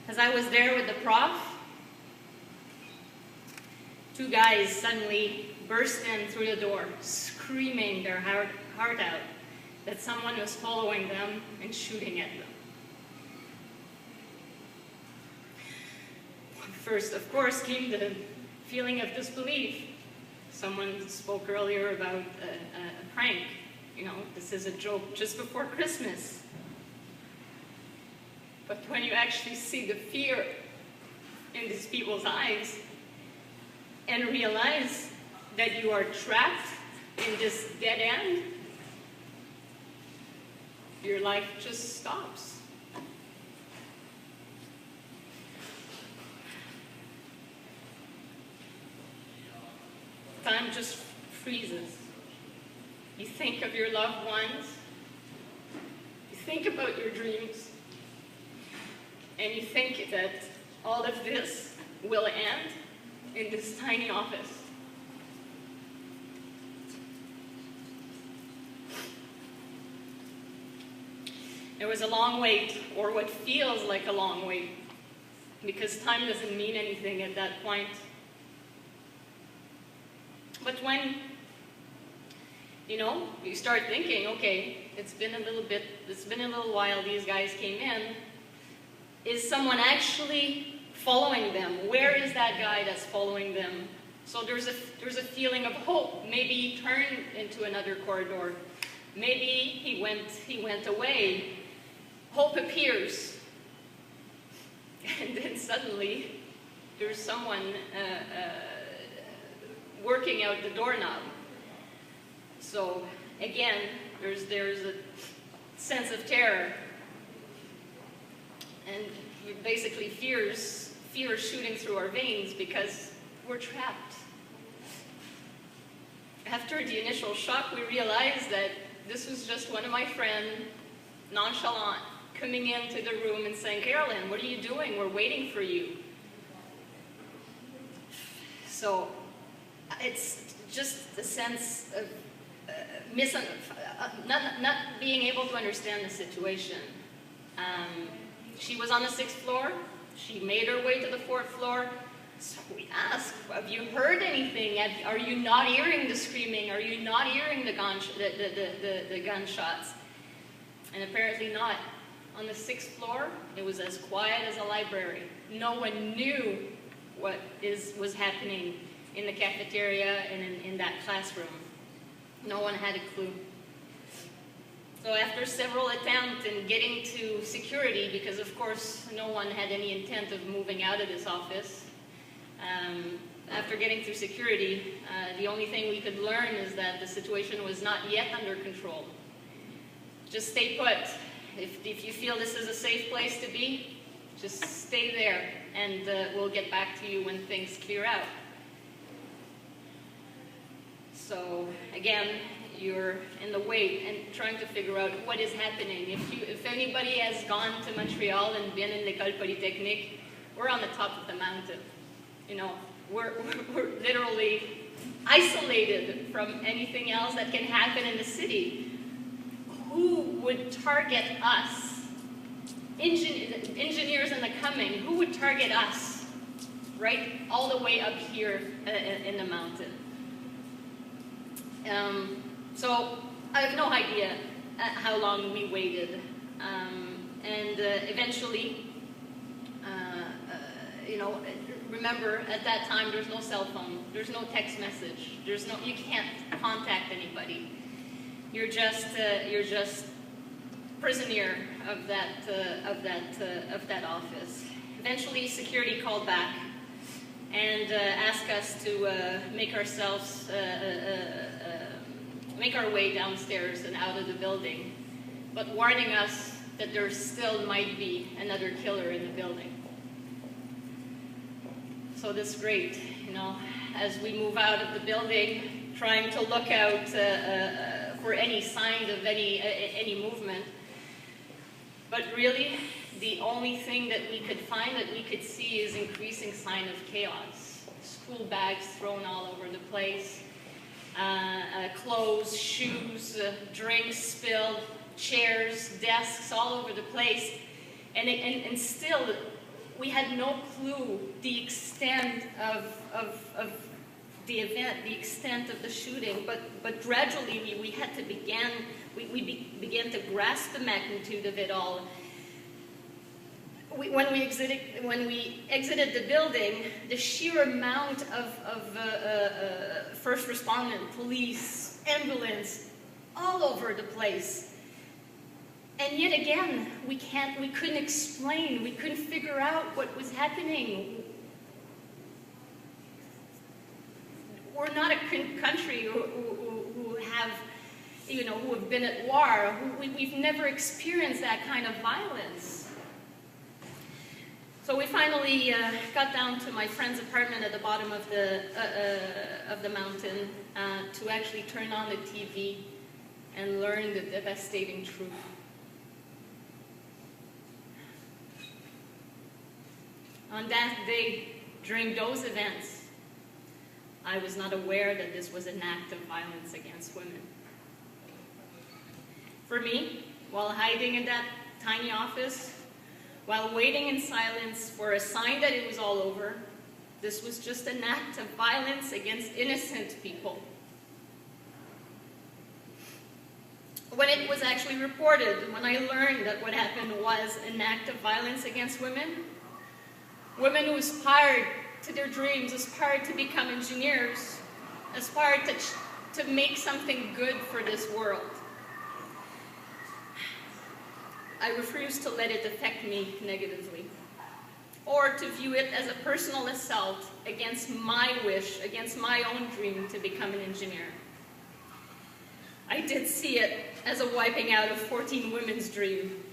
As I was there with the prof, two guys suddenly burst in through the door, screaming their heart out that someone was following them and shooting at them. First, of course, came the feeling of disbelief. Someone spoke earlier about a prank. You know, this is a joke just before Christmas. But when you actually see the fear in these people's eyes and realize that you are trapped in this dead end, your life just stops. Time just freezes. You think of your loved ones, you think about your dreams, and you think that all of this will end in this tiny office. There was a long wait, or what feels like a long wait, because time doesn't mean anything at that point. But when, you know, you start thinking, okay, it's been a little while these guys came in, is someone actually following them? Where is that guy that's following them? So there's a feeling of hope. Maybe he turned into another corridor. Maybe he went away. Hope appears. And then suddenly there's someone working out the doorknob. So again, there's a sense of terror, and basically fear shooting through our veins because we're trapped. After the initial shock, we realized that this was just one of my friends, nonchalant, coming into the room and saying, "Carolyne, what are you doing? We're waiting for you." So it's just a sense of not being able to understand the situation. She was on the 6th floor. She made her way to the 4th floor. So we asked, have you heard anything? Are you not hearing the screaming? Are you not hearing the gunshots? And apparently not. On the 6th floor, it was as quiet as a library. No one knew what was happening in the cafeteria and in that classroom. No one had a clue. So after several attempts in getting to security, because of course no one had any intent of moving out of this office, after getting through security, the only thing we could learn is that the situation was not yet under control. Just stay put. If you feel this is a safe place to be, just stay there, and we'll get back to you when things clear out. So again, you're in the wait and trying to figure out what is happening. If anybody has gone to Montreal and been in Ecole Polytechnique, we're on the top of the mountain. You know, we're literally isolated from anything else that can happen in the city. Who would target us? Engineers in the coming, who would target us? Right? All the way up here in the mountain. So I have no idea how long we waited. And eventually, you know, remember at that time there's no cell phone, there's no text message, you can't contact anybody. You're just prisoner of that office. Eventually, security called back and asked us to make our way downstairs and out of the building, but warning us that there still might be another killer in the building. So this is great, you know, as we move out of the building, trying to look out for any signs of any movement. But really, the only thing that we could find, that we could see, is increasing sign of chaos. School bags thrown all over the place, clothes, shoes, drinks spilled, chairs, desks all over the place. And still, we had no clue the extent of the event, the extent of the shooting, but gradually we had to began to grasp the magnitude of it all. When we exited the building, the sheer amount of first responders, police, ambulance, all over the place. And yet again, we couldn't explain, we couldn't figure out what was happening. We're not a country who have, who have been at war. We've never experienced that kind of violence. So we finally got down to my friend's apartment at the bottom of the mountain to actually turn on the TV and learn the devastating truth. On that day, during those events, I was not aware that this was an act of violence against women. For me, while hiding in that tiny office, while waiting in silence for a sign that it was all over, this was just an act of violence against innocent people. When it was actually reported, when I learned that what happened was an act of violence against women who aspired to their dreams, aspired to become engineers, aspired to make something good for this world, I refuse to let it affect me negatively, or to view it as a personal assault against my wish, against my own dream to become an engineer. I did see it as a wiping out of 14 women's dream,